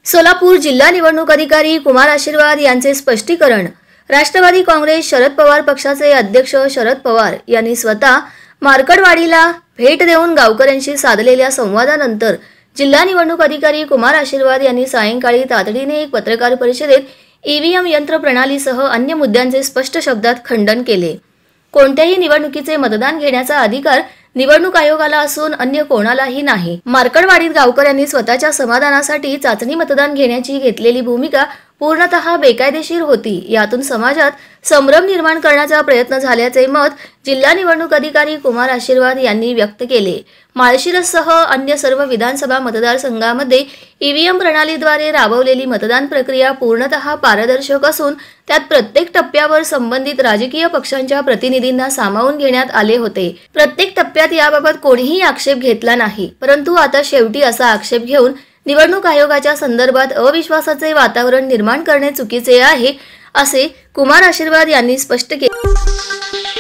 सोलापूर जिल्हा निवडणूक अधिकारी कुमार आशीर्वाद यांचे स्पष्टीकरण। राष्ट्रवादी काँग्रेस शरद पवार पक्षाचे अध्यक्ष शरद पवार यांनी स्वतः मार्कडवाडीला भेट देऊन गावकऱ्यांशी साधलेल्या संवादानंतर जिल्हा निवडणूक अधिकारी कुमार आशीर्वाद यांनी सायंकाळी तातडीने एक पत्रकार परिषदेत ईव्हीएम यंत्र प्रणालीसह अन्य मुद्द्यांचे स्पष्ट शब्दात खंडन केले। कोणत्याही निवडणुकीचे मतदान घेण्याचा अधिकार निवडणूक आयोगाला असून अन्य कोणालाही नाही। मार्कडवाडीत गावकऱ्यांनी स्वतःच्या समाधानासाठी चाचणी मतदान घेण्याची घेतलेली भूमिका पूर्णतः बेकायदेशीर होती। यातून समाजात संभ्रम निर्माण करण्याचा प्रयत्न झाल्याचे मत जिल्हा निवडणूक अधिकारी कुमार आशीर्वाद यांनी व्यक्त केले। माळशिरससह अन्य सर्व विधानसभा मतदारसंघामध्ये ईव्हीएम प्रणालीद्वारे राबवलेली मतदान प्रक्रिया पूर्णतः पारदर्शक असून त्यात प्रत्येक टप्प्यावर संबंधित राजकीय पक्षांच्या प्रतिनिधींना सामावून घेण्यात आले होते। प्रत्येक टप्प्यात याबाबत कोणीही आक्षेप घेतला नाही, परंतु आता शेवटी असा आक्षेप घेऊन निवडणूक आयोगाच्या संदर्भात अविश्वासाचे वातावरण निर्माण करणे चुकीचे आहे, असे कुमार आशीर्वाद यांनी स्पष्ट केले।